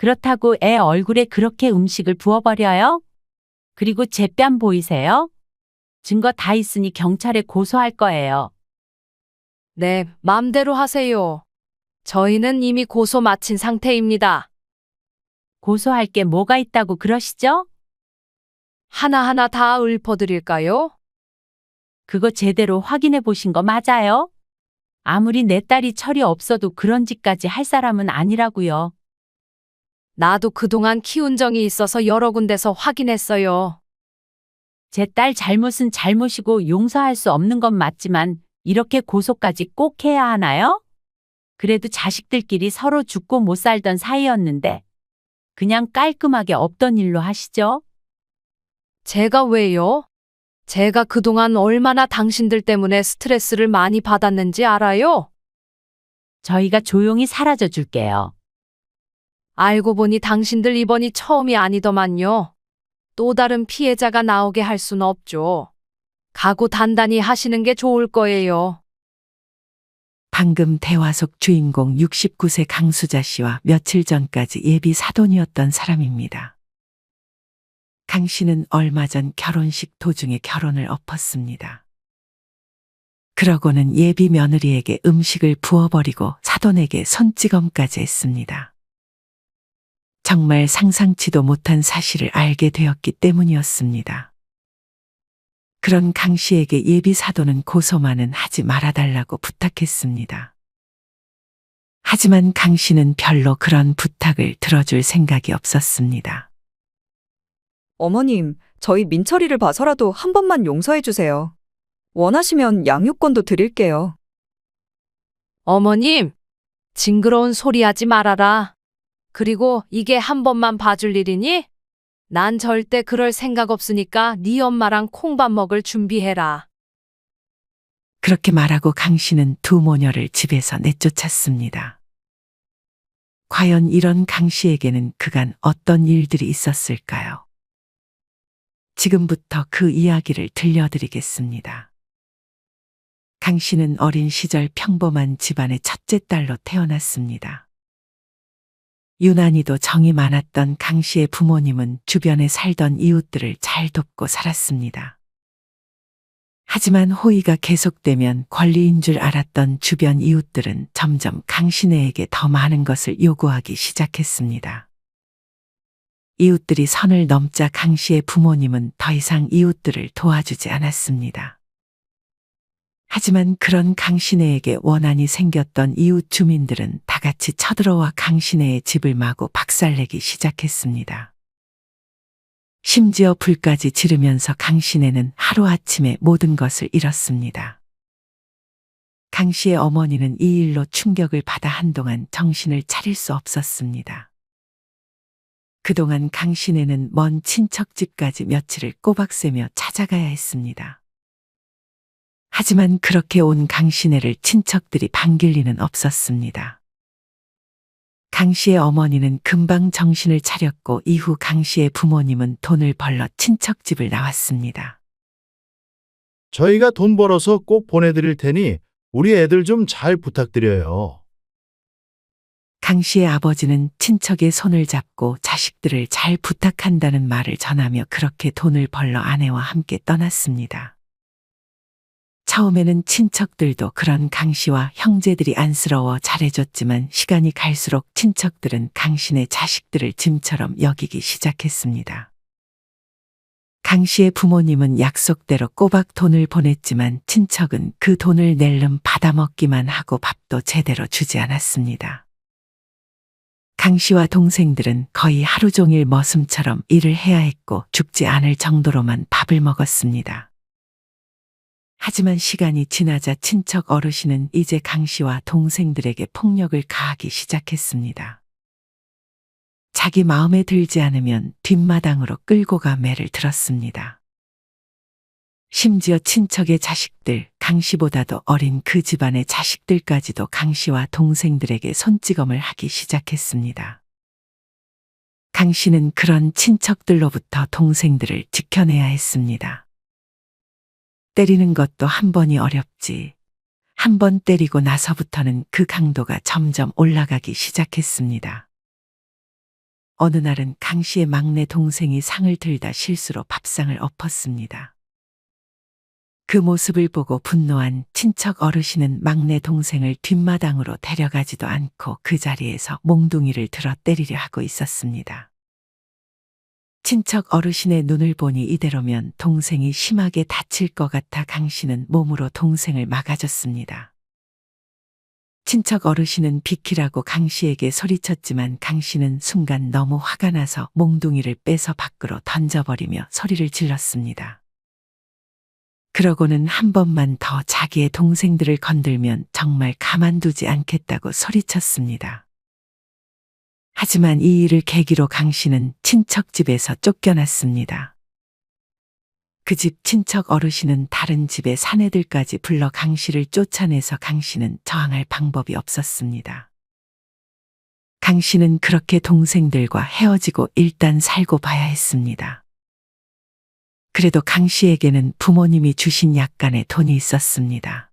그렇다고 애 얼굴에 그렇게 음식을 부어버려요? 그리고 제 뺨 보이세요? 증거 다 있으니 경찰에 고소할 거예요. 네, 맘대로 하세요. 저희는 이미 고소 마친 상태입니다. 고소할 게 뭐가 있다고 그러시죠? 하나하나 다 읊어드릴까요? 그거 제대로 확인해 보신 거 맞아요? 아무리 내 딸이 철이 없어도 그런 짓까지 할 사람은 아니라고요. 나도 그동안 키운 정이 있어서 여러 군데서 확인했어요. 제 딸 잘못은 잘못이고 용서할 수 없는 건 맞지만 이렇게 고소까지 꼭 해야 하나요? 그래도 자식들끼리 서로 죽고 못 살던 사이였는데 그냥 깔끔하게 없던 일로 하시죠? 제가 왜요? 제가 그동안 얼마나 당신들 때문에 스트레스를 많이 받았는지 알아요? 저희가 조용히 사라져 줄게요. 알고 보니 당신들 이번이 처음이 아니더만요. 또 다른 피해자가 나오게 할 순 없죠. 각오 단단히 하시는 게 좋을 거예요. 방금 대화 속 주인공 69세 강수자 씨와 며칠 전까지 예비 사돈이었던 사람입니다. 강 씨는 얼마 전 결혼식 도중에 결혼을 엎었습니다. 그러고는 예비 며느리에게 음식을 부어버리고 사돈에게 손찌검까지 했습니다. 정말 상상치도 못한 사실을 알게 되었기 때문이었습니다. 그런 강 씨에게 예비 사돈은 고소만은 하지 말아달라고 부탁했습니다. 하지만 강 씨는 별로 그런 부탁을 들어줄 생각이 없었습니다. 어머님, 저희 민철이를 봐서라도 한 번만 용서해 주세요. 원하시면 양육권도 드릴게요. 어머님, 징그러운 소리 하지 말아라. 그리고 이게 한 번만 봐줄 일이니? 난 절대 그럴 생각 없으니까 네 엄마랑 콩밥 먹을 준비해라. 그렇게 말하고 강 씨는 두 모녀를 집에서 내쫓았습니다. 과연 이런 강 씨에게는 그간 어떤 일들이 있었을까요? 지금부터 그 이야기를 들려드리겠습니다. 강 씨는 어린 시절 평범한 집안의 첫째 딸로 태어났습니다. 유난히도 정이 많았던 강 씨의 부모님은 주변에 살던 이웃들을 잘 돕고 살았습니다. 하지만 호의가 계속되면 권리인 줄 알았던 주변 이웃들은 점점 강 씨네에게 더 많은 것을 요구하기 시작했습니다. 이웃들이 선을 넘자 강 씨의 부모님은 더 이상 이웃들을 도와주지 않았습니다. 하지만 그런 강 씨네에게 원한이 생겼던 이웃 주민들은 다 같이 쳐들어와 강 씨네의 집을 마구 박살내기 시작했습니다. 심지어 불까지 지르면서 강 씨네는 하루아침에 모든 것을 잃었습니다. 강 씨의 어머니는 이 일로 충격을 받아 한동안 정신을 차릴 수 없었습니다. 그동안 강 씨네는 먼 친척 집까지 며칠을 꼬박 새며 찾아가야 했습니다. 하지만 그렇게 온 강 씨네를 친척들이 반길 리는 없었습니다. 강 씨의 어머니는 금방 정신을 차렸고 이후 강 씨의 부모님은 돈을 벌러 친척 집을 나왔습니다. 저희가 돈 벌어서 꼭 보내드릴 테니 우리 애들 좀 잘 부탁드려요. 강 씨의 아버지는 친척의 손을 잡고 자식들을 잘 부탁한다는 말을 전하며 그렇게 돈을 벌러 아내와 함께 떠났습니다. 처음에는 친척들도 그런 강 씨와 형제들이 안쓰러워 잘해줬지만 시간이 갈수록 친척들은 강 씨네 자식들을 짐처럼 여기기 시작했습니다. 강 씨의 부모님은 약속대로 꼬박 돈을 보냈지만 친척은 그 돈을 낼름 받아먹기만 하고 밥도 제대로 주지 않았습니다. 강 씨와 동생들은 거의 하루 종일 머슴처럼 일을 해야 했고 죽지 않을 정도로만 밥을 먹었습니다. 하지만 시간이 지나자 친척 어르신은 이제 강 씨와 동생들에게 폭력을 가하기 시작했습니다. 자기 마음에 들지 않으면 뒷마당으로 끌고 가 매를 들었습니다. 심지어 친척의 자식들, 강 씨보다도 어린 그 집안의 자식들까지도 강 씨와 동생들에게 손찌검을 하기 시작했습니다. 강 씨는 그런 친척들로부터 동생들을 지켜내야 했습니다. 때리는 것도 한 번이 어렵지. 한 번 때리고 나서부터는 그 강도가 점점 올라가기 시작했습니다. 어느 날은 강 씨의 막내 동생이 상을 들다 실수로 밥상을 엎었습니다. 그 모습을 보고 분노한 친척 어르신은 막내 동생을 뒷마당으로 데려가지도 않고 그 자리에서 몽둥이를 들어 때리려 하고 있었습니다. 친척 어르신의 눈을 보니 이대로면 동생이 심하게 다칠 것 같아 강 씨는 몸으로 동생을 막아줬습니다. 친척 어르신은 비키라고 강 씨에게 소리쳤지만 강 씨는 순간 너무 화가 나서 몽둥이를 빼서 밖으로 던져버리며 소리를 질렀습니다. 그러고는 한 번만 더 자기의 동생들을 건들면 정말 가만두지 않겠다고 소리쳤습니다. 하지만 이 일을 계기로 강 씨는 친척 집에서 쫓겨났습니다. 그 집 친척 어르신은 다른 집의 사내들까지 불러 강 씨를 쫓아내서 강 씨는 저항할 방법이 없었습니다. 강 씨는 그렇게 동생들과 헤어지고 일단 살고 봐야 했습니다. 그래도 강 씨에게는 부모님이 주신 약간의 돈이 있었습니다.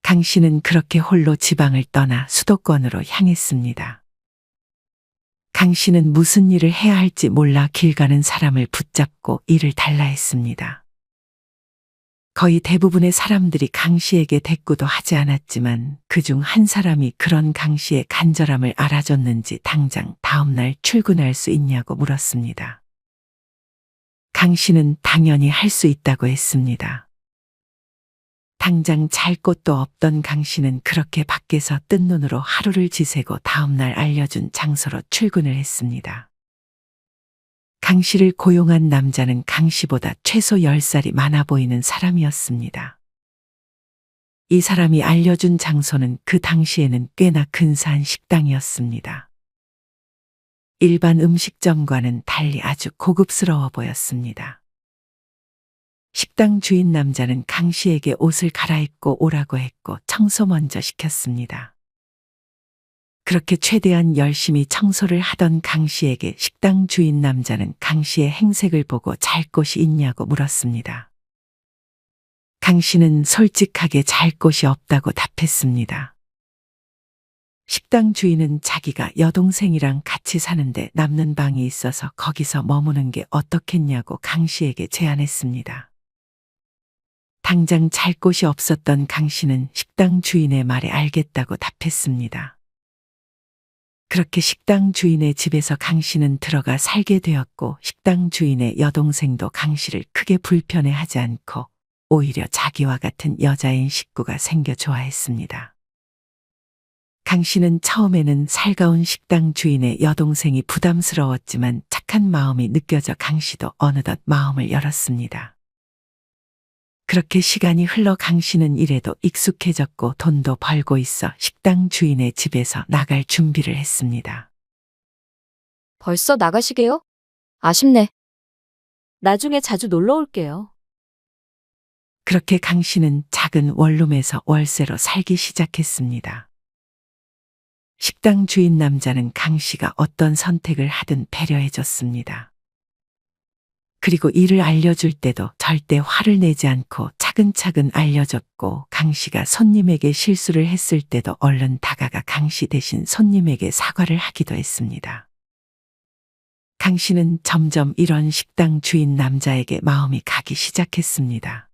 강 씨는 그렇게 홀로 지방을 떠나 수도권으로 향했습니다. 강 씨는 무슨 일을 해야 할지 몰라 길 가는 사람을 붙잡고 일을 달라 했습니다. 거의 대부분의 사람들이 강 씨에게 대꾸도 하지 않았지만 그중 한 사람이 그런 강 씨의 간절함을 알아줬는지 당장 다음날 출근할 수 있냐고 물었습니다. 강 씨는 당연히 할 수 있다고 했습니다. 당장 잘 곳도 없던 강 씨는 그렇게 밖에서 뜬 눈으로 하루를 지새고 다음날 알려준 장소로 출근을 했습니다. 강 씨를 고용한 남자는 강 씨보다 최소 10살이 많아 보이는 사람이었습니다. 이 사람이 알려준 장소는 그 당시에는 꽤나 근사한 식당이었습니다. 일반 음식점과는 달리 아주 고급스러워 보였습니다. 식당 주인 남자는 강 씨에게 옷을 갈아입고 오라고 했고 청소 먼저 시켰습니다. 그렇게 최대한 열심히 청소를 하던 강 씨에게 식당 주인 남자는 강 씨의 행색을 보고 잘 곳이 있냐고 물었습니다. 강 씨는 솔직하게 잘 곳이 없다고 답했습니다. 식당 주인은 자기가 여동생이랑 같이 사는데 남는 방이 있어서 거기서 머무는 게 어떻겠냐고 강 씨에게 제안했습니다. 당장 잘 곳이 없었던 강 씨는 식당 주인의 말에 알겠다고 답했습니다. 그렇게 식당 주인의 집에서 강 씨는 들어가 살게 되었고 식당 주인의 여동생도 강 씨를 크게 불편해하지 않고 오히려 자기와 같은 여자인 식구가 생겨 좋아했습니다. 강 씨는 처음에는 살가운 식당 주인의 여동생이 부담스러웠지만 착한 마음이 느껴져 강 씨도 어느덧 마음을 열었습니다. 그렇게 시간이 흘러 강 씨는 일에도 익숙해졌고 돈도 벌고 있어 식당 주인의 집에서 나갈 준비를 했습니다. 벌써 나가시게요? 아쉽네. 나중에 자주 놀러 올게요. 그렇게 강 씨는 작은 원룸에서 월세로 살기 시작했습니다. 식당 주인 남자는 강 씨가 어떤 선택을 하든 배려해줬습니다. 그리고 일을 알려줄 때도 절대 화를 내지 않고 차근차근 알려줬고 강 씨가 손님에게 실수를 했을 때도 얼른 다가가 강 씨 대신 손님에게 사과를 하기도 했습니다. 강 씨는 점점 이런 식당 주인 남자에게 마음이 가기 시작했습니다.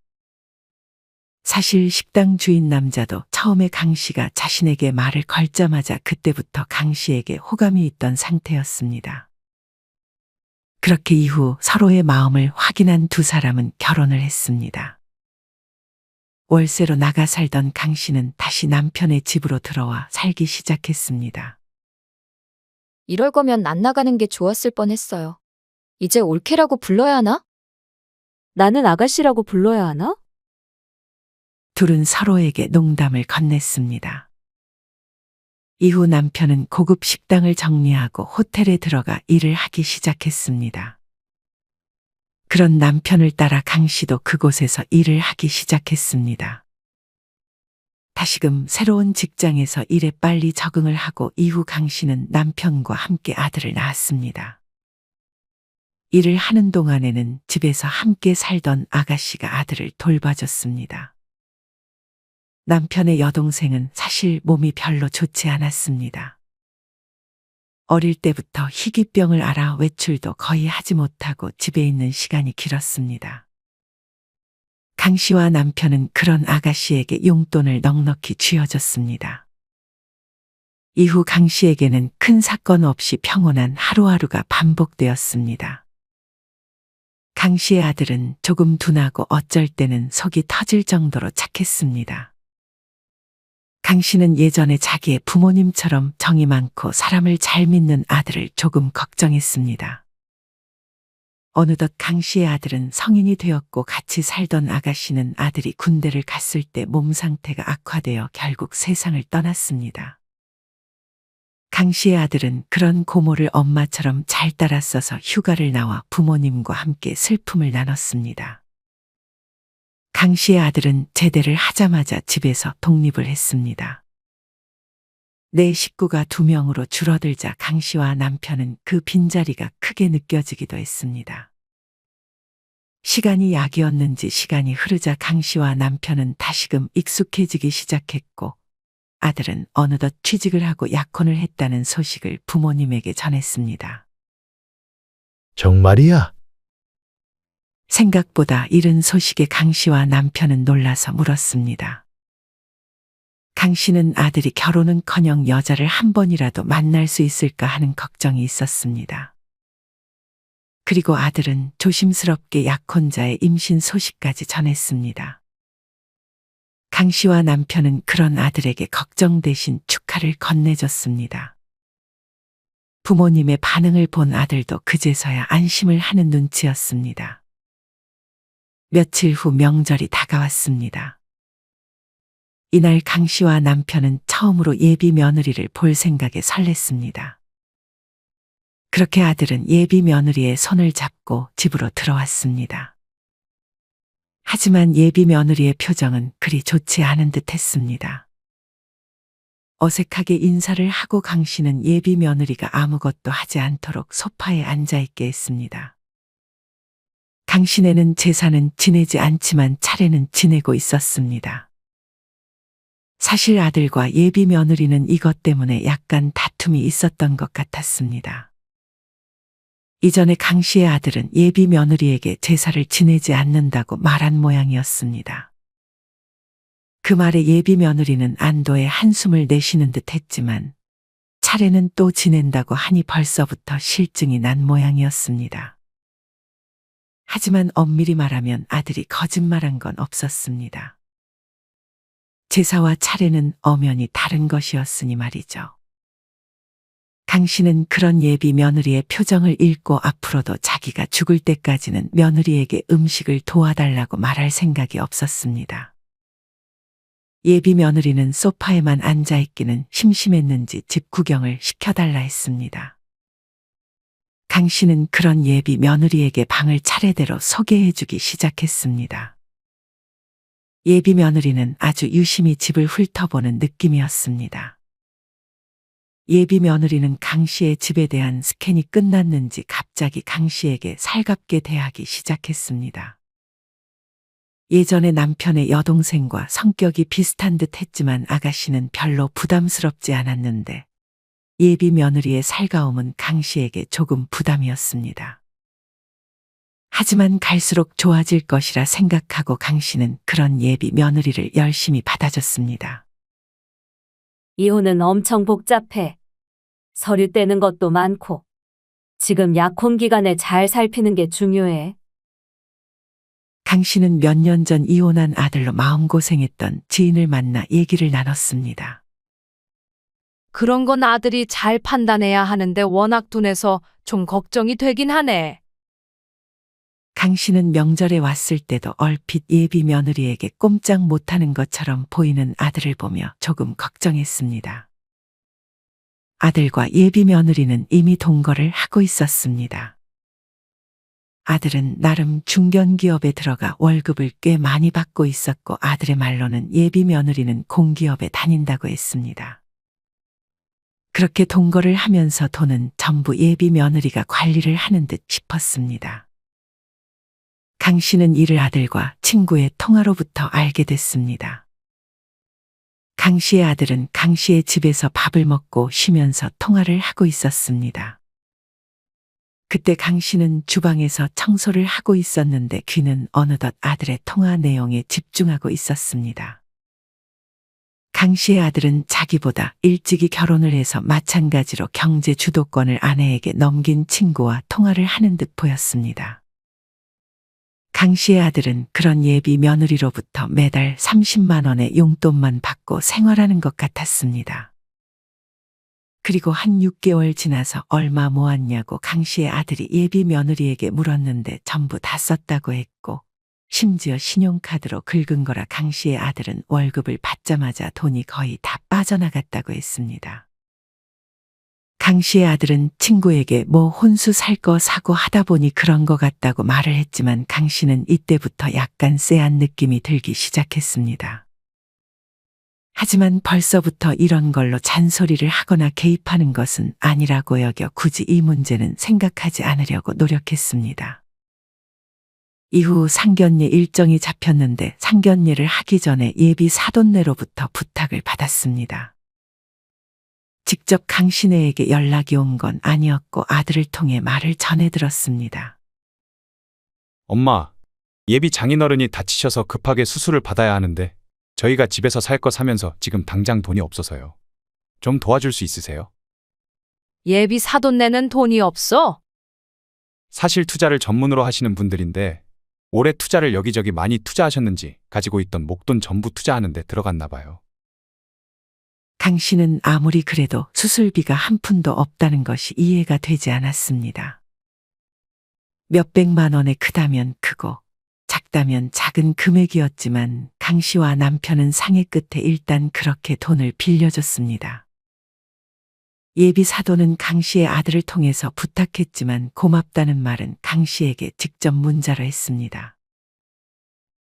사실 식당 주인 남자도 처음에 강 씨가 자신에게 말을 걸자마자 그때부터 강 씨에게 호감이 있던 상태였습니다. 그렇게 이후 서로의 마음을 확인한 두 사람은 결혼을 했습니다. 월세로 나가 살던 강 씨는 다시 남편의 집으로 들어와 살기 시작했습니다. 이럴 거면 안 나가는 게 좋았을 뻔했어요. 이제 올케라고 불러야 하나? 나는 아가씨라고 불러야 하나? 둘은 서로에게 농담을 건넸습니다. 이후 남편은 고급 식당을 정리하고 호텔에 들어가 일을 하기 시작했습니다. 그런 남편을 따라 강 씨도 그곳에서 일을 하기 시작했습니다. 다시금 새로운 직장에서 일에 빨리 적응을 하고 이후 강 씨는 남편과 함께 아들을 낳았습니다. 일을 하는 동안에는 집에서 함께 살던 아가씨가 아들을 돌봐줬습니다. 남편의 여동생은 사실 몸이 별로 좋지 않았습니다. 어릴 때부터 희귀병을 앓아 외출도 거의 하지 못하고 집에 있는 시간이 길었습니다. 강 씨와 남편은 그런 아가씨에게 용돈을 넉넉히 쥐어줬습니다. 이후 강 씨에게는 큰 사건 없이 평온한 하루하루가 반복되었습니다. 강 씨의 아들은 조금 둔하고 어쩔 때는 속이 터질 정도로 착했습니다. 강 씨는 예전에 자기의 부모님처럼 정이 많고 사람을 잘 믿는 아들을 조금 걱정했습니다. 어느덧 강 씨의 아들은 성인이 되었고 같이 살던 아가씨는 아들이 군대를 갔을 때 몸 상태가 악화되어 결국 세상을 떠났습니다. 강 씨의 아들은 그런 고모를 엄마처럼 잘 따랐어서 휴가를 나와 부모님과 함께 슬픔을 나눴습니다. 강 씨의 아들은 제대를 하자마자 집에서 독립을 했습니다. 내 식구가 2명으로 줄어들자 강 씨와 남편은 그 빈자리가 크게 느껴지기도 했습니다. 시간이 약이었는지 시간이 흐르자 강 씨와 남편은 다시금 익숙해지기 시작했고 아들은 어느덧 취직을 하고 약혼을 했다는 소식을 부모님에게 전했습니다. 정말이야? 생각보다 이른 소식에 강 씨와 남편은 놀라서 물었습니다. 강 씨는 아들이 결혼은커녕 여자를 한 번이라도 만날 수 있을까 하는 걱정이 있었습니다. 그리고 아들은 조심스럽게 약혼자의 임신 소식까지 전했습니다. 강 씨와 남편은 그런 아들에게 걱정 대신 축하를 건네줬습니다. 부모님의 반응을 본 아들도 그제서야 안심을 하는 눈치였습니다. 며칠 후 명절이 다가왔습니다. 이날 강 씨와 남편은 처음으로 예비 며느리를 볼 생각에 설렜습니다. 그렇게 아들은 예비 며느리의 손을 잡고 집으로 들어왔습니다. 하지만 예비 며느리의 표정은 그리 좋지 않은 듯 했습니다. 어색하게 인사를 하고 강 씨는 예비 며느리가 아무것도 하지 않도록 소파에 앉아 있게 했습니다. 강 씨네는 제사는 지내지 않지만 차례는 지내고 있었습니다. 사실 아들과 예비 며느리는 이것 때문에 약간 다툼이 있었던 것 같았습니다. 이전에 강 씨의 아들은 예비 며느리에게 제사를 지내지 않는다고 말한 모양이었습니다. 그 말에 예비 며느리는 안도의 한숨을 내쉬는 듯 했지만 차례는 또 지낸다고 하니 벌써부터 실증이 난 모양이었습니다. 하지만 엄밀히 말하면 아들이 거짓말한 건 없었습니다. 제사와 차례는 엄연히 다른 것이었으니 말이죠. 강 씨는 그런 예비 며느리의 표정을 읽고 앞으로도 자기가 죽을 때까지는 며느리에게 음식을 도와달라고 말할 생각이 없었습니다. 예비 며느리는 소파에만 앉아있기는 심심했는지 집 구경을 시켜달라 했습니다. 강 씨는 그런 예비 며느리에게 방을 차례대로 소개해주기 시작했습니다. 예비 며느리는 아주 유심히 집을 훑어보는 느낌이었습니다. 예비 며느리는 강 씨의 집에 대한 스캔이 끝났는지 갑자기 강 씨에게 살갑게 대하기 시작했습니다. 예전에 남편의 여동생과 성격이 비슷한 듯 했지만 아가씨는 별로 부담스럽지 않았는데 예비 며느리의 살가움은 강 씨에게 조금 부담이었습니다. 하지만 갈수록 좋아질 것이라 생각하고 강 씨는 그런 예비 며느리를 열심히 받아줬습니다. 이혼은 엄청 복잡해. 서류 떼는 것도 많고. 지금 약혼 기간에 잘 살피는 게 중요해. 강 씨는 몇 년 전 이혼한 아들로 마음고생했던 지인을 만나 얘기를 나눴습니다. 그런 건 아들이 잘 판단해야 하는데 워낙 둔해서 좀 걱정이 되긴 하네. 강 씨는 명절에 왔을 때도 얼핏 예비 며느리에게 꼼짝 못하는 것처럼 보이는 아들을 보며 조금 걱정했습니다. 아들과 예비 며느리는 이미 동거를 하고 있었습니다. 아들은 나름 중견기업에 들어가 월급을 꽤 많이 받고 있었고 아들의 말로는 예비 며느리는 공기업에 다닌다고 했습니다. 그렇게 동거를 하면서 돈은 전부 예비 며느리가 관리를 하는 듯 싶었습니다. 강 씨는 이를 아들과 친구의 통화로부터 알게 됐습니다. 강 씨의 아들은 강 씨의 집에서 밥을 먹고 쉬면서 통화를 하고 있었습니다. 그때 강 씨는 주방에서 청소를 하고 있었는데 귀는 어느덧 아들의 통화 내용에 집중하고 있었습니다. 강 씨의 아들은 자기보다 일찍이 결혼을 해서 마찬가지로 경제 주도권을 아내에게 넘긴 친구와 통화를 하는 듯 보였습니다. 강 씨의 아들은 그런 예비 며느리로부터 매달 30만 원의 용돈만 받고 생활하는 것 같았습니다. 그리고 한 6개월 지나서 얼마 모았냐고 강 씨의 아들이 예비 며느리에게 물었는데 전부 다 썼다고 했고, 심지어 신용카드로 긁은 거라 강 씨의 아들은 월급을 받자마자 돈이 거의 다 빠져나갔다고 했습니다. 강 씨의 아들은 친구에게 뭐 혼수 살 거 사고 하다 보니 그런 거 같다고 말을 했지만 강 씨는 이때부터 약간 쎄한 느낌이 들기 시작했습니다. 하지만 벌써부터 이런 걸로 잔소리를 하거나 개입하는 것은 아니라고 여겨 굳이 이 문제는 생각하지 않으려고 노력했습니다. 이후 상견례 일정이 잡혔는데 상견례를 하기 전에 예비 사돈네로부터 부탁을 받았습니다. 직접 강 씨네에게 연락이 온 건 아니었고 아들을 통해 말을 전해 들었습니다. 엄마, 예비 장인어른이 다치셔서 급하게 수술을 받아야 하는데 저희가 집에서 살 거 사면서 지금 당장 돈이 없어서요. 좀 도와줄 수 있으세요? 예비 사돈 내는 돈이 없어? 사실 투자를 전문으로 하시는 분들인데 올해 투자를 여기저기 많이 투자하셨는지 가지고 있던 목돈 전부 투자하는데 들어갔나 봐요. 강 씨는 아무리 그래도 수술비가 한 푼도 없다는 것이 이해가 되지 않았습니다. 몇백만 원에 크다면 크고 작다면 작은 금액이었지만 강 씨와 남편은 상의 끝에 일단 그렇게 돈을 빌려줬습니다. 예비 사돈은 강 씨의 아들을 통해서 부탁했지만 고맙다는 말은 강 씨에게 직접 문자로 했습니다.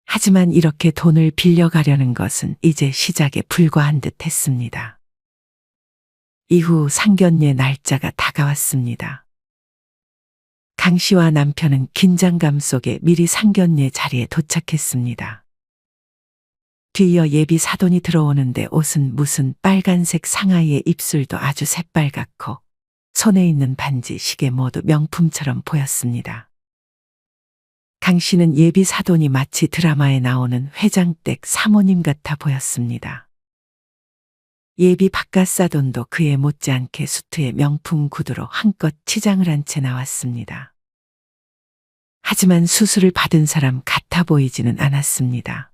하지만 이렇게 돈을 빌려가려는 것은 이제 시작에 불과한 듯 했습니다. 이후 상견례 날짜가 다가왔습니다. 강 씨와 남편은 긴장감 속에 미리 상견례 자리에 도착했습니다. 뒤이어 예비 사돈이 들어오는데 옷은 무슨 빨간색 상하이에 입술도 아주 새빨갛고 손에 있는 반지, 시계 모두 명품처럼 보였습니다. 강 씨는 예비 사돈이 마치 드라마에 나오는 회장댁 사모님 같아 보였습니다. 예비 바깥사돈도 그에 못지않게 수트에 명품 구두로 한껏 치장을 한 채 나왔습니다. 하지만 수술을 받은 사람 같아 보이지는 않았습니다.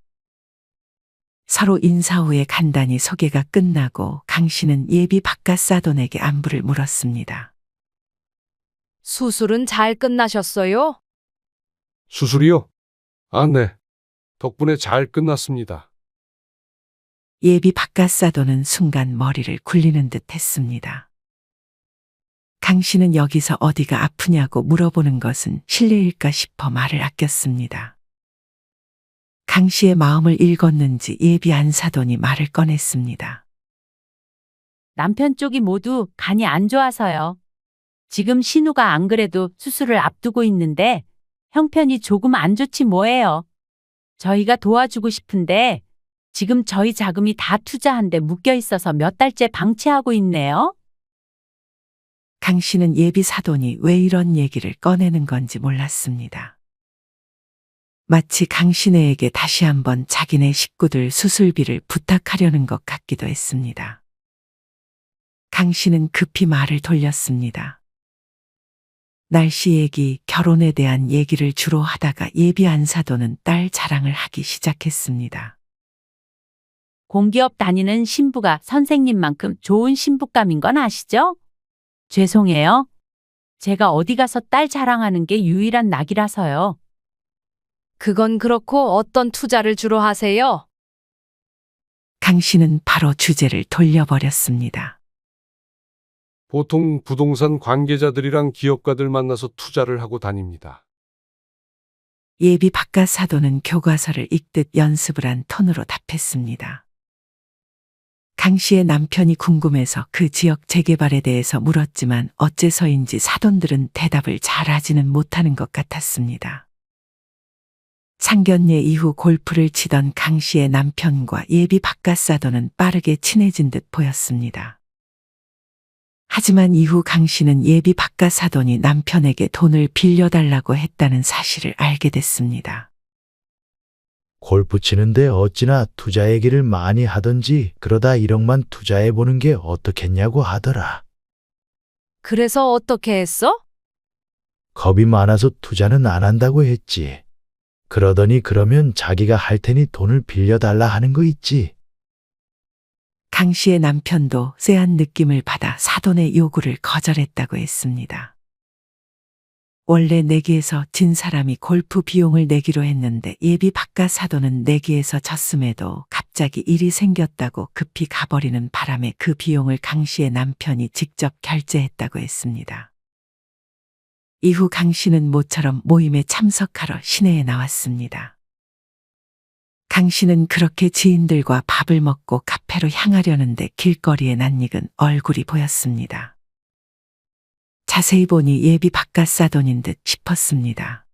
서로 인사 후에 간단히 소개가 끝나고 강 씨는 예비 바깥사돈에게 안부를 물었습니다. 수술은 잘 끝나셨어요? 수술이요? 아, 네. 덕분에 잘 끝났습니다. 예비 바깥사돈은 순간 머리를 굴리는 듯 했습니다. 강 씨는 여기서 어디가 아프냐고 물어보는 것은 실례일까 싶어 말을 아꼈습니다. 강 씨의 마음을 읽었는지 예비 안사돈이 말을 꺼냈습니다. 남편 쪽이 모두 간이 안 좋아서요. 지금 신우가 안 그래도 수술을 앞두고 있는데 형편이 조금 안 좋지 뭐예요. 저희가 도와주고 싶은데 지금 저희 자금이 다 투자한 데 묶여 있어서 몇 달째 방치하고 있네요. 강 씨는 예비 사돈이 왜 이런 얘기를 꺼내는 건지 몰랐습니다. 마치 강 씨네에게 다시 한번 자기네 식구들 수술비를 부탁하려는 것 같기도 했습니다. 강 씨는 급히 말을 돌렸습니다. 날씨 얘기, 결혼에 대한 얘기를 주로 하다가 예비 안사돈은 딸 자랑을 하기 시작했습니다. 공기업 다니는 신부가 선생님만큼 좋은 신부감인 건 아시죠? 죄송해요. 제가 어디 가서 딸 자랑하는 게 유일한 낙이라서요. 그건 그렇고 어떤 투자를 주로 하세요? 강 씨는 바로 주제를 돌려버렸습니다. 보통 부동산 관계자들이랑 기업가들 만나서 투자를 하고 다닙니다. 예비 바깥사돈은 교과서를 읽듯 연습을 한 톤으로 답했습니다. 강 씨의 남편이 궁금해서 그 지역 재개발에 대해서 물었지만 어째서인지 사돈들은 대답을 잘하지는 못하는 것 같았습니다. 상견례 이후 골프를 치던 강 씨의 남편과 예비 바깥사돈은 빠르게 친해진 듯 보였습니다. 하지만 이후 강 씨는 예비 바깥사돈이 남편에게 돈을 빌려달라고 했다는 사실을 알게 됐습니다. 골프 치는데 어찌나 투자 얘기를 많이 하던지 그러다 1억만 투자해보는 게 어떻겠냐고 하더라. 그래서 어떻게 했어? 겁이 많아서 투자는 안 한다고 했지. 그러더니 그러면 자기가 할 테니 돈을 빌려달라 하는 거 있지. 강 씨의 남편도 쎄한 느낌을 받아 사돈의 요구를 거절했다고 했습니다. 원래 내기에서 진 사람이 골프 비용을 내기로 했는데 예비 바깥 사돈은 내기에서 졌음에도 갑자기 일이 생겼다고 급히 가버리는 바람에 그 비용을 강 씨의 남편이 직접 결제했다고 했습니다. 이후 강 씨는 모처럼 모임에 참석하러 시내에 나왔습니다. 강 씨는 그렇게 지인들과 밥을 먹고 카페로 향하려는데 길거리에 낯익은 얼굴이 보였습니다. 자세히 보니 예비 바깥 사돈인 듯 싶었습니다.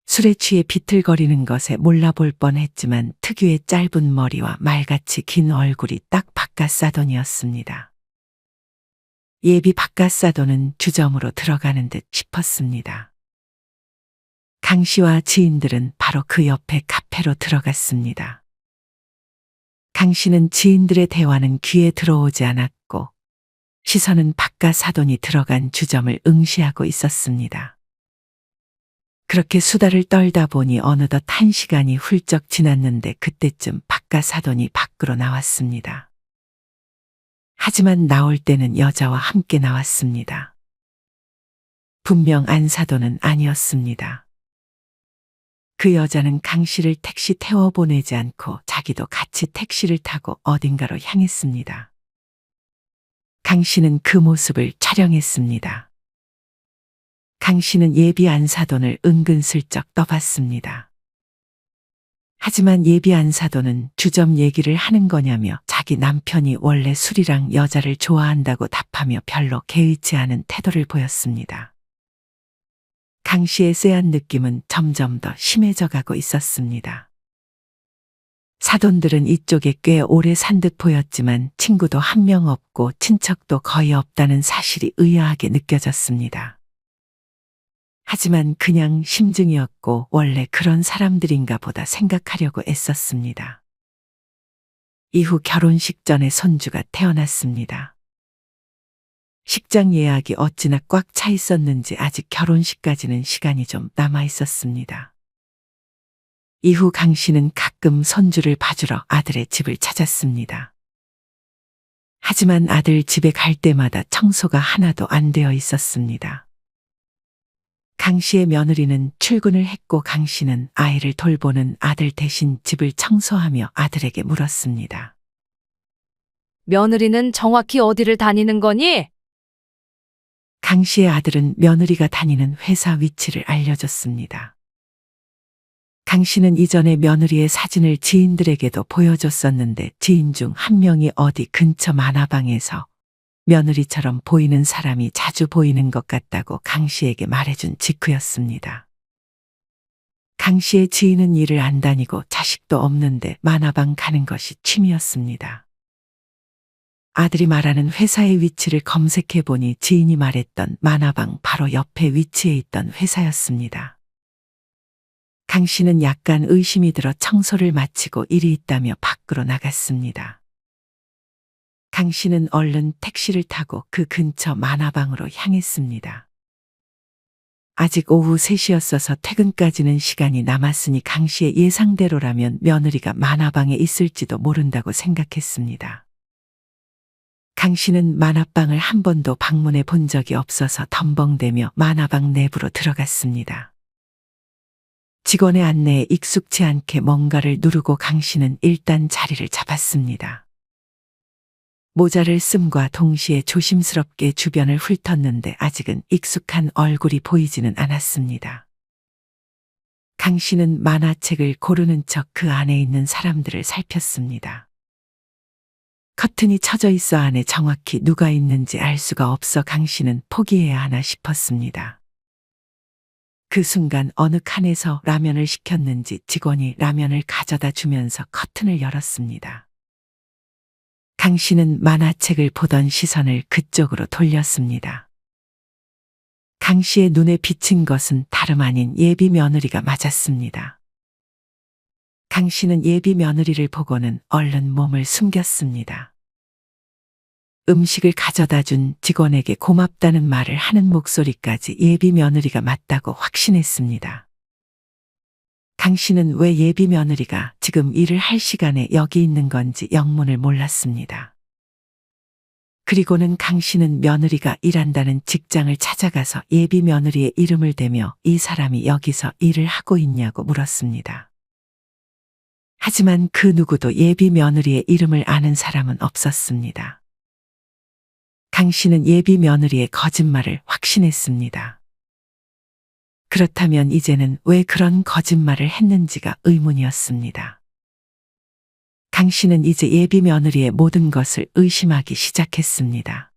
술에 취해 비틀거리는 것에 몰라볼 뻔했지만 특유의 짧은 머리와 말같이 긴 얼굴이 딱 바깥 사돈이었습니다. 예비 바깥 사돈은 주점으로 들어가는 듯 싶었습니다. 강 씨와 지인들은 바로 그 옆에 카페로 들어갔습니다. 강 씨는 지인들의 대화는 귀에 들어오지 않았고 시선은 바깥 사돈이 들어간 주점을 응시하고 있었습니다. 그렇게 수다를 떨다 보니 어느덧 1시간이 훌쩍 지났는데 그때쯤 바깥 사돈이 밖으로 나왔습니다. 하지만 나올 때는 여자와 함께 나왔습니다. 분명 안 사돈은 아니었습니다. 그 여자는 강 씨를 택시 태워 보내지 않고 자기도 같이 택시를 타고 어딘가로 향했습니다. 강 씨는 그 모습을 촬영했습니다. 강 씨는 예비 안사돈을 은근슬쩍 떠봤습니다. 하지만 예비 안사돈은 주점 얘기를 하는 거냐며 자기 남편이 원래 술이랑 여자를 좋아한다고 답하며 별로 개의치 않은 태도를 보였습니다. 강 씨의 쎄한 느낌은 점점 더 심해져 가고 있었습니다. 사돈들은 이쪽에 꽤 오래 산 듯 보였지만 친구도 한 명 없고 친척도 거의 없다는 사실이 의아하게 느껴졌습니다. 하지만 그냥 심증이었고 원래 그런 사람들인가 보다 생각하려고 애썼습니다. 이후 결혼식 전에 손주가 태어났습니다. 식장 예약이 어찌나 꽉 차 있었는지 아직 결혼식까지는 시간이 좀 남아 있었습니다. 이후 강 씨는 가끔 손주를 봐주러 아들의 집을 찾았습니다. 하지만 아들 집에 갈 때마다 청소가 하나도 안 되어 있었습니다. 강 씨의 며느리는 출근을 했고 강 씨는 아이를 돌보는 아들 대신 집을 청소하며 아들에게 물었습니다. 며느리는 정확히 어디를 다니는 거니? 강 씨의 아들은 며느리가 다니는 회사 위치를 알려줬습니다. 강 씨는 이전에 며느리의 사진을 지인들에게도 보여줬었는데 지인 중 한 명이 어디 근처 만화방에서 며느리처럼 보이는 사람이 자주 보이는 것 같다고 강 씨에게 말해준 직후였습니다. 강 씨의 지인은 일을 안 다니고 자식도 없는데 만화방 가는 것이 취미였습니다. 아들이 말하는 회사의 위치를 검색해 보니 지인이 말했던 만화방 바로 옆에 위치해 있던 회사였습니다. 강 씨는 약간 의심이 들어 청소를 마치고 일이 있다며 밖으로 나갔습니다. 강 씨는 얼른 택시를 타고 그 근처 만화방으로 향했습니다. 아직 오후 3시였어서 퇴근까지는 시간이 남았으니 강 씨의 예상대로라면 며느리가 만화방에 있을지도 모른다고 생각했습니다. 강 씨는 만화방을 한 번도 방문해 본 적이 없어서 덤벙대며 만화방 내부로 들어갔습니다. 직원의 안내에 익숙치 않게 뭔가를 누르고 강 씨는 일단 자리를 잡았습니다. 모자를 씀과 동시에 조심스럽게 주변을 훑었는데 아직은 익숙한 얼굴이 보이지는 않았습니다. 강 씨는 만화책을 고르는 척 그 안에 있는 사람들을 살폈습니다. 커튼이 쳐져 있어 안에 정확히 누가 있는지 알 수가 없어 강 씨는 포기해야 하나 싶었습니다. 그 순간 어느 칸에서 라면을 시켰는지 직원이 라면을 가져다 주면서 커튼을 열었습니다. 강 씨는 만화책을 보던 시선을 그쪽으로 돌렸습니다. 강 씨의 눈에 비친 것은 다름 아닌 예비 며느리가 맞았습니다. 강 씨는 예비 며느리를 보고는 얼른 몸을 숨겼습니다. 음식을 가져다 준 직원에게 고맙다는 말을 하는 목소리까지 예비 며느리가 맞다고 확신했습니다. 강 씨는 왜 예비 며느리가 지금 일을 할 시간에 여기 있는 건지 영문을 몰랐습니다. 그리고는 강 씨는 며느리가 일한다는 직장을 찾아가서 예비 며느리의 이름을 대며 이 사람이 여기서 일을 하고 있냐고 물었습니다. 하지만 그 누구도 예비 며느리의 이름을 아는 사람은 없었습니다. 강 씨는 예비 며느리의 거짓말을 확신했습니다. 그렇다면 이제는 왜 그런 거짓말을 했는지가 의문이었습니다. 강 씨는 이제 예비 며느리의 모든 것을 의심하기 시작했습니다.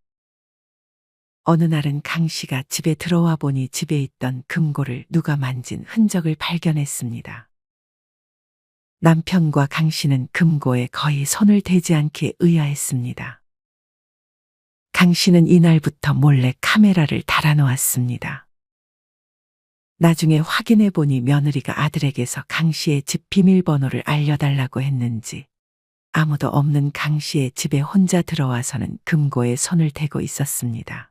어느 날은 강 씨가 집에 들어와 보니 집에 있던 금고를 누가 만진 흔적을 발견했습니다. 남편과 강 씨는 금고에 거의 손을 대지 않기에 의아했습니다. 강 씨는 이날부터 몰래 카메라를 달아놓았습니다. 나중에 확인해 보니 며느리가 아들에게서 강 씨의 집 비밀번호를 알려달라고 했는지 아무도 없는 강 씨의 집에 혼자 들어와서는 금고에 손을 대고 있었습니다.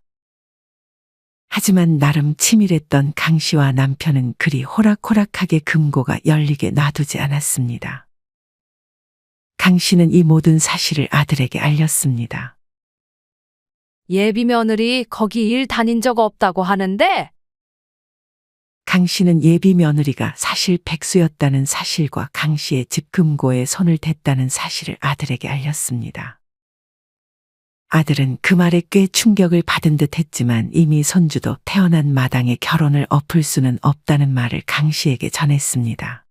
하지만 나름 치밀했던 강 씨와 남편은 그리 호락호락하게 금고가 열리게 놔두지 않았습니다. 강 씨는 이 모든 사실을 아들에게 알렸습니다. 예비 며느리 거기 일 다닌 적 없다고 하는데 강 씨는 예비 며느리가 사실 백수였다는 사실과 강 씨의 집 금고에 손을 댔다는 사실을 아들에게 알렸습니다. 아들은 그 말에 꽤 충격을 받은 듯 했지만 이미 손주도 태어난 마당에 결혼을 엎을 수는 없다는 말을 강 씨에게 전했습니다.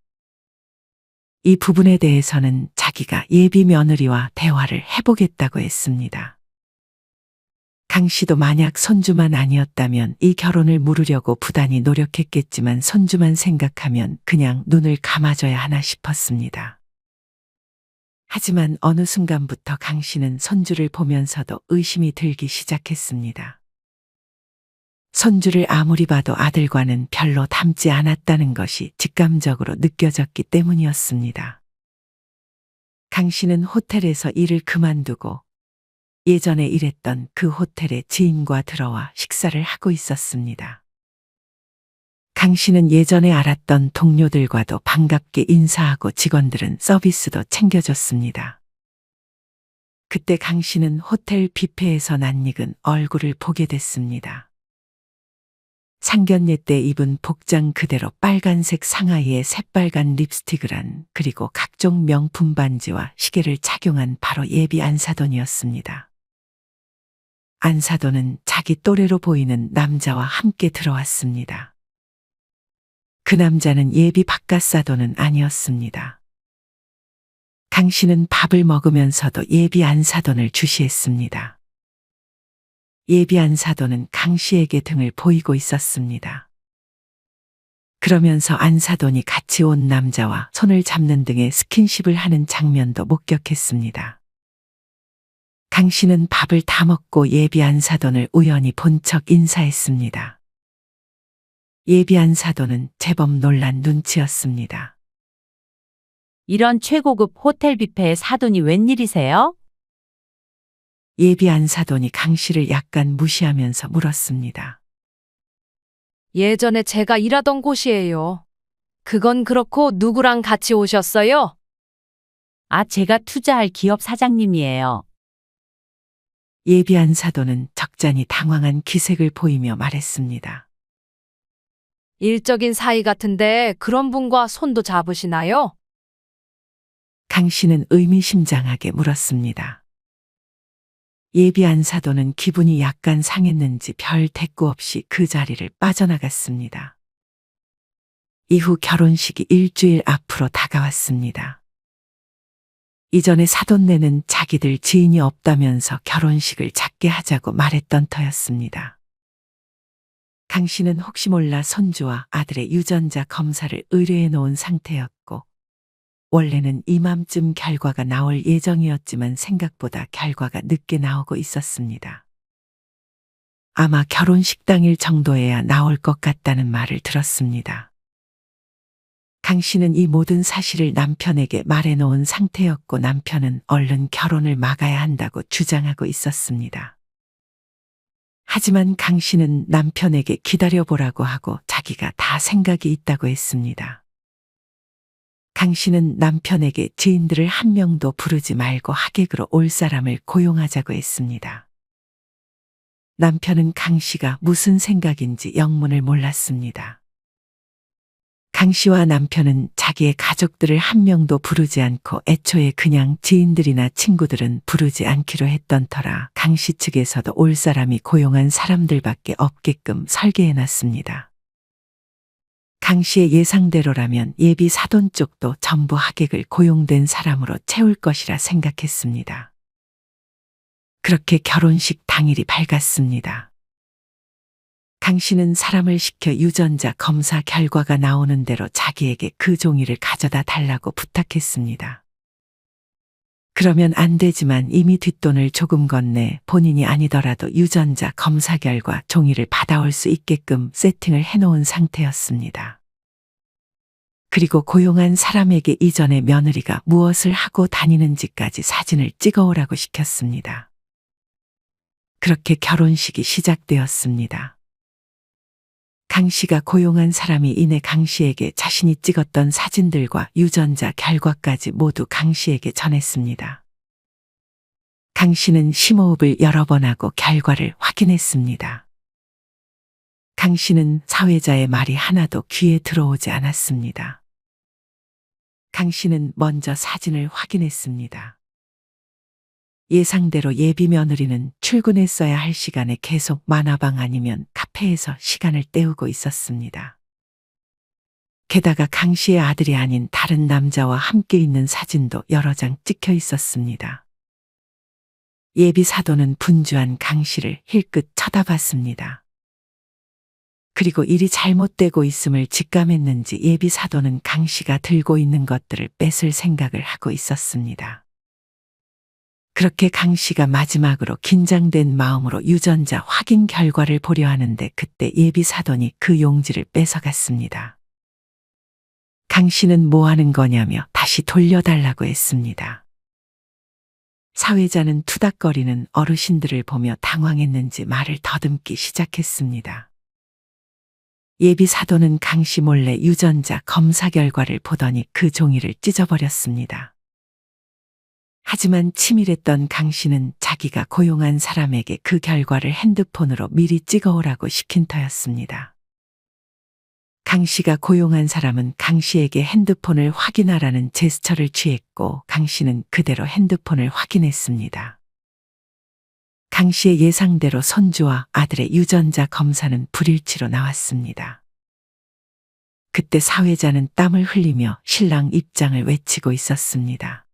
이 부분에 대해서는 자기가 예비 며느리와 대화를 해보겠다고 했습니다. 강 씨도 만약 손주만 아니었다면 이 결혼을 무르려고 부단히 노력했겠지만 손주만 생각하면 그냥 눈을 감아줘야 하나 싶었습니다. 하지만 어느 순간부터 강 씨는 손주를 보면서도 의심이 들기 시작했습니다. 손주를 아무리 봐도 아들과는 별로 닮지 않았다는 것이 직감적으로 느껴졌기 때문이었습니다. 강 씨는 호텔에서 일을 그만두고 예전에 일했던 그 호텔의 지인과 들어와 식사를 하고 있었습니다. 강 씨는 예전에 알았던 동료들과도 반갑게 인사하고 직원들은 서비스도 챙겨줬습니다. 그때 강 씨는 호텔 뷔페에서 낯익은 얼굴을 보게 됐습니다. 상견례 때 입은 복장 그대로 빨간색 상하이에 새빨간 립스틱을 한 그리고 각종 명품 반지와 시계를 착용한 바로 예비 안사돈이었습니다. 안사돈은 자기 또래로 보이는 남자와 함께 들어왔습니다. 그 남자는 예비 바깥사돈은 아니었습니다. 강 씨는 밥을 먹으면서도 예비 안사돈을 주시했습니다. 예비 안사돈은 강 씨에게 등을 보이고 있었습니다. 그러면서 안사돈이 같이 온 남자와 손을 잡는 등의 스킨십을 하는 장면도 목격했습니다. 강 씨는 밥을 다 먹고 예비 안사돈을 우연히 본 척 인사했습니다. 예비 안사돈은 제법 놀란 눈치였습니다. 이런 최고급 호텔 뷔페에 사돈이 웬일이세요? 예비 안사돈이 강 씨를 약간 무시하면서 물었습니다. 예전에 제가 일하던 곳이에요. 그건 그렇고 누구랑 같이 오셨어요? 아, 제가 투자할 기업 사장님이에요. 예비 안사돈은 적잖이 당황한 기색을 보이며 말했습니다. 일적인 사이 같은데 그런 분과 손도 잡으시나요? 강 씨는 의미심장하게 물었습니다. 예비 안사돈은 기분이 약간 상했는지 별 대꾸 없이 그 자리를 빠져나갔습니다. 이후 결혼식이 일주일 앞으로 다가왔습니다. 이전에 사돈네는 자기들 지인이 없다면서 결혼식을 작게 하자고 말했던 터였습니다. 강 씨는 혹시 몰라 손주와 아들의 유전자 검사를 의뢰해 놓은 상태였고, 원래는 이맘쯤 결과가 나올 예정이었지만 생각보다 결과가 늦게 나오고 있었습니다. 아마 결혼식 당일 정도에야 나올 것 같다는 말을 들었습니다. 강 씨는 이 모든 사실을 남편에게 말해 놓은 상태였고 남편은 얼른 결혼을 막아야 한다고 주장하고 있었습니다. 하지만 강 씨는 남편에게 기다려보라고 하고 자기가 다 생각이 있다고 했습니다. 강 씨는 남편에게 지인들을 한 명도 부르지 말고 하객으로 올 사람을 고용하자고 했습니다. 남편은 강 씨가 무슨 생각인지 영문을 몰랐습니다. 강 씨와 남편은 자기의 가족들을 한 명도 부르지 않고 애초에 그냥 지인들이나 친구들은 부르지 않기로 했던 터라 강 씨 측에서도 올 사람이 고용한 사람들밖에 없게끔 설계해놨습니다. 강 씨의 예상대로라면 예비 사돈 쪽도 전부 하객을 고용된 사람으로 채울 것이라 생각했습니다. 그렇게 결혼식 당일이 밝았습니다. 강 씨는 사람을 시켜 유전자 검사 결과가 나오는 대로 자기에게 그 종이를 가져다 달라고 부탁했습니다. 그러면 안 되지만 이미 뒷돈을 조금 건네 본인이 아니더라도 유전자 검사 결과 종이를 받아올 수 있게끔 세팅을 해놓은 상태였습니다. 그리고 고용한 사람에게 이전에 며느리가 무엇을 하고 다니는지까지 사진을 찍어오라고 시켰습니다. 그렇게 결혼식이 시작되었습니다. 강 씨가 고용한 사람이 이내 강 씨에게 자신이 찍었던 사진들과 유전자 결과까지 모두 강 씨에게 전했습니다. 강 씨는 심호흡을 여러 번 하고 결과를 확인했습니다. 강 씨는 사회자의 말이 하나도 귀에 들어오지 않았습니다. 강 씨는 먼저 사진을 확인했습니다. 예상대로 예비 며느리는 출근했어야 할 시간에 계속 만화방 아니면 카페에서 시간을 때우고 있었습니다. 게다가 강 씨의 아들이 아닌 다른 남자와 함께 있는 사진도 여러 장 찍혀 있었습니다. 예비 사돈은 분주한 강 씨를 힐끗 쳐다봤습니다. 그리고 일이 잘못되고 있음을 직감했는지 예비 사돈은 강 씨가 들고 있는 것들을 뺏을 생각을 하고 있었습니다. 그렇게 강 씨가 마지막으로 긴장된 마음으로 유전자 확인 결과를 보려 하는데 그때 예비 사돈이 그 용지를 뺏어갔습니다. 강 씨는 뭐 하는 거냐며 다시 돌려달라고 했습니다. 사회자는 투닥거리는 어르신들을 보며 당황했는지 말을 더듬기 시작했습니다. 예비 사돈은 강 씨 몰래 유전자 검사 결과를 보더니 그 종이를 찢어버렸습니다. 하지만 치밀했던 강 씨는 자기가 고용한 사람에게 그 결과를 핸드폰으로 미리 찍어오라고 시킨 터였습니다. 강 씨가 고용한 사람은 강 씨에게 핸드폰을 확인하라는 제스처를 취했고 강 씨는 그대로 핸드폰을 확인했습니다. 강 씨의 예상대로 손주와 아들의 유전자 검사는 불일치로 나왔습니다. 그때 사회자는 땀을 흘리며 신랑 입장을 외치고 있었습니다.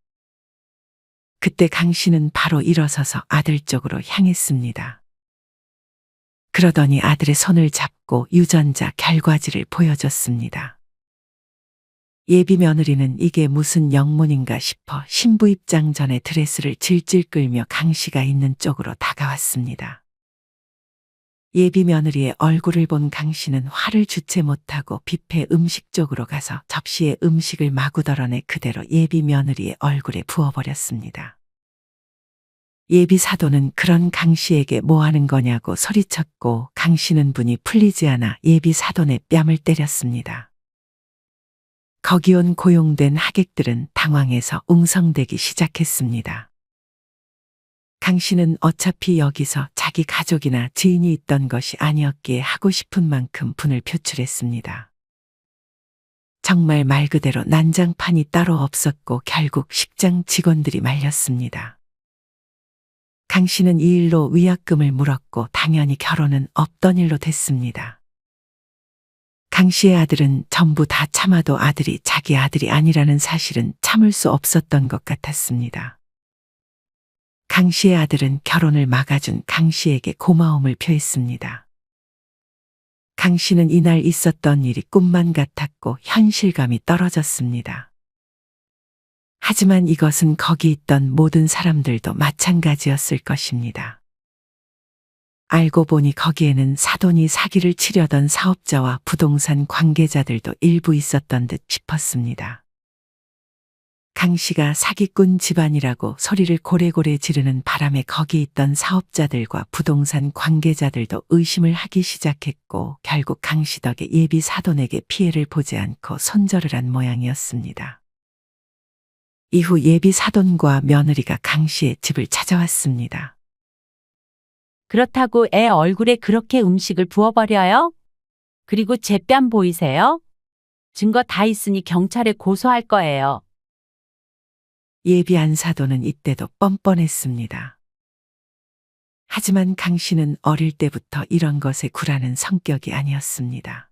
그때 강 씨는 바로 일어서서 아들 쪽으로 향했습니다. 그러더니 아들의 손을 잡고 유전자 결과지를 보여줬습니다. 예비 며느리는 이게 무슨 영문인가 싶어 신부 입장 전에 드레스를 질질 끌며 강 씨가 있는 쪽으로 다가왔습니다. 예비 며느리의 얼굴을 본 강 씨는 화를 주체 못하고 뷔페 음식 쪽으로 가서 접시에 음식을 마구 덜어내 그대로 예비 며느리의 얼굴에 부어버렸습니다. 예비 사돈은 그런 강 씨에게 뭐 하는 거냐고 소리쳤고 강 씨는 분이 풀리지 않아 예비 사돈의 뺨을 때렸습니다. 거기 온 고용된 하객들은 당황해서 웅성대기 시작했습니다. 강 씨는 어차피 여기서 자기 가족이나 지인이 있던 것이 아니었기에 하고 싶은 만큼 분을 표출했습니다. 정말 말 그대로 난장판이 따로 없었고 결국 식장 직원들이 말렸습니다. 강 씨는 이 일로 위약금을 물었고 당연히 결혼은 없던 일로 됐습니다. 강 씨의 아들은 전부 다 참아도 아들이 자기 아들이 아니라는 사실은 참을 수 없었던 것 같았습니다. 강 씨의 아들은 결혼을 막아준 강 씨에게 고마움을 표했습니다. 강 씨는 이날 있었던 일이 꿈만 같았고 현실감이 떨어졌습니다. 하지만 이것은 거기 있던 모든 사람들도 마찬가지였을 것입니다. 알고 보니 거기에는 사돈이 사기를 치려던 사업자와 부동산 관계자들도 일부 있었던 듯 싶었습니다. 강 씨가 사기꾼 집안이라고 소리를 고래고래 지르는 바람에 거기 있던 사업자들과 부동산 관계자들도 의심을 하기 시작했고 결국 강 씨 덕에 예비 사돈에게 피해를 보지 않고 손절을 한 모양이었습니다. 이후 예비 사돈과 며느리가 강 씨의 집을 찾아왔습니다. 그렇다고 애 얼굴에 그렇게 음식을 부어버려요? 그리고 제 뺨 보이세요? 증거 다 있으니 경찰에 고소할 거예요. 예비 안사돈은 이때도 뻔뻔했습니다. 하지만 강 씨는 어릴 때부터 이런 것에 굴하는 성격이 아니었습니다.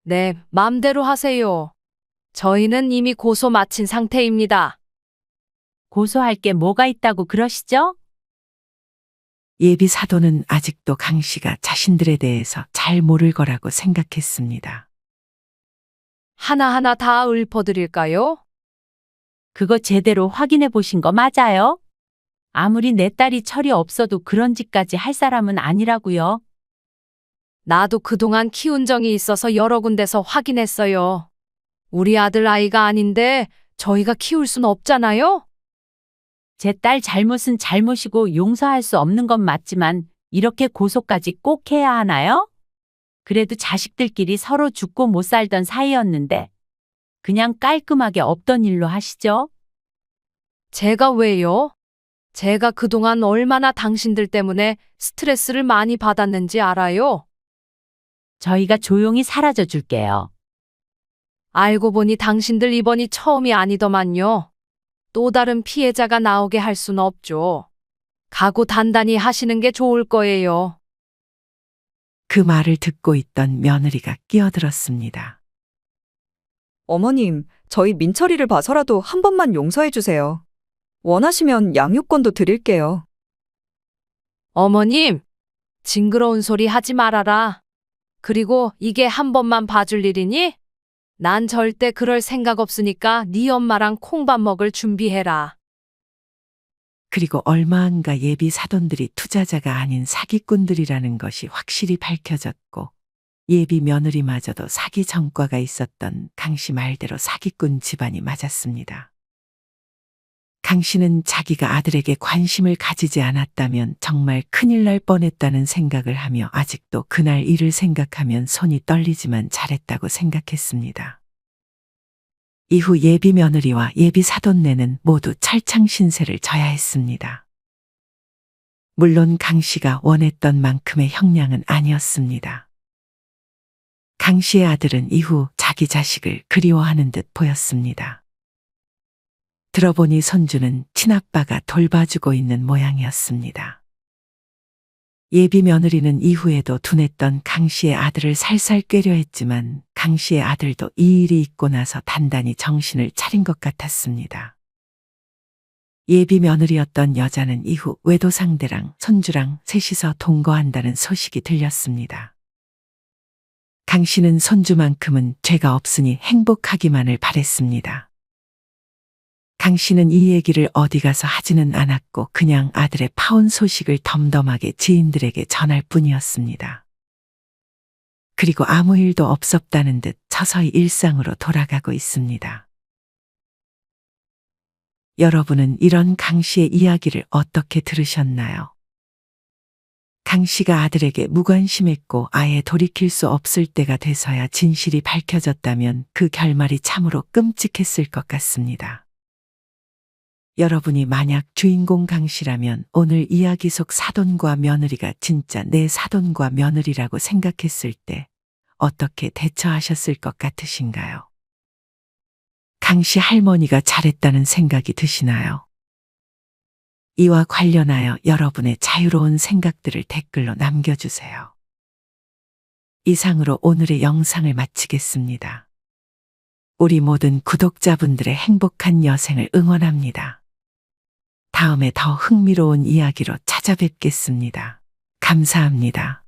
네, 맘대로 하세요. 저희는 이미 고소 마친 상태입니다. 고소할 게 뭐가 있다고 그러시죠? 예비 사돈은 아직도 강 씨가 자신들에 대해서 잘 모를 거라고 생각했습니다. 하나하나 다 읊어드릴까요? 그거 제대로 확인해 보신 거 맞아요? 아무리 내 딸이 철이 없어도 그런 짓까지 할 사람은 아니라고요. 나도 그동안 키운 정이 있어서 여러 군데서 확인했어요. 우리 아들 아이가 아닌데 저희가 키울 순 없잖아요? 제 딸 잘못은 잘못이고 용서할 수 없는 건 맞지만 이렇게 고소까지 꼭 해야 하나요? 그래도 자식들끼리 서로 죽고 못 살던 사이였는데 그냥 깔끔하게 없던 일로 하시죠? 제가 왜요? 제가 그동안 얼마나 당신들 때문에 스트레스를 많이 받았는지 알아요? 저희가 조용히 사라져 줄게요. 알고 보니 당신들 이번이 처음이 아니더만요. 또 다른 피해자가 나오게 할 순 없죠. 각오 단단히 하시는 게 좋을 거예요. 그 말을 듣고 있던 며느리가 끼어들었습니다. 어머님, 저희 민철이를 봐서라도 한 번만 용서해 주세요. 원하시면 양육권도 드릴게요. 어머님, 징그러운 소리 하지 말아라. 그리고 이게 한 번만 봐줄 일이니? 난 절대 그럴 생각 없으니까 네 엄마랑 콩밥 먹을 준비해라. 그리고 얼마 안가 예비 사돈들이 투자자가 아닌 사기꾼들이라는 것이 확실히 밝혀졌고 예비 며느리마저도 사기 전과가 있었던 강 씨 말대로 사기꾼 집안이 맞았습니다. 강 씨는 자기가 아들에게 관심을 가지지 않았다면 정말 큰일 날 뻔했다는 생각을 하며 아직도 그날 일을 생각하면 손이 떨리지만 잘했다고 생각했습니다. 이후 예비 며느리와 예비 사돈네는 모두 철창 신세를 져야 했습니다. 물론 강 씨가 원했던 만큼의 형량은 아니었습니다. 강 씨의 아들은 이후 자기 자식을 그리워하는 듯 보였습니다. 들어보니 손주는 친아빠가 돌봐주고 있는 모양이었습니다. 예비 며느리는 이후에도 둔했던 강 씨의 아들을 살살 꿰려 했지만 강 씨의 아들도 이 일이 있고 나서 단단히 정신을 차린 것 같았습니다. 예비 며느리였던 여자는 이후 외도 상대랑 손주랑 셋이서 동거한다는 소식이 들렸습니다. 강 씨는 손주만큼은 죄가 없으니 행복하기만을 바랬습니다. 강 씨는 이 얘기를 어디 가서 하지는 않았고 그냥 아들의 파혼 소식을 덤덤하게 지인들에게 전할 뿐이었습니다. 그리고 아무 일도 없었다는 듯 서서히 일상으로 돌아가고 있습니다. 여러분은 이런 강 씨의 이야기를 어떻게 들으셨나요? 강 씨가 아들에게 무관심했고 아예 돌이킬 수 없을 때가 돼서야 진실이 밝혀졌다면 그 결말이 참으로 끔찍했을 것 같습니다. 여러분이 만약 주인공 강 씨라면 오늘 이야기 속 사돈과 며느리가 진짜 내 사돈과 며느리라고 생각했을 때 어떻게 대처하셨을 것 같으신가요? 강 씨 할머니가 잘했다는 생각이 드시나요? 이와 관련하여 여러분의 자유로운 생각들을 댓글로 남겨주세요. 이상으로 오늘의 영상을 마치겠습니다. 우리 모든 구독자분들의 행복한 여생을 응원합니다. 다음에 더 흥미로운 이야기로 찾아뵙겠습니다. 감사합니다.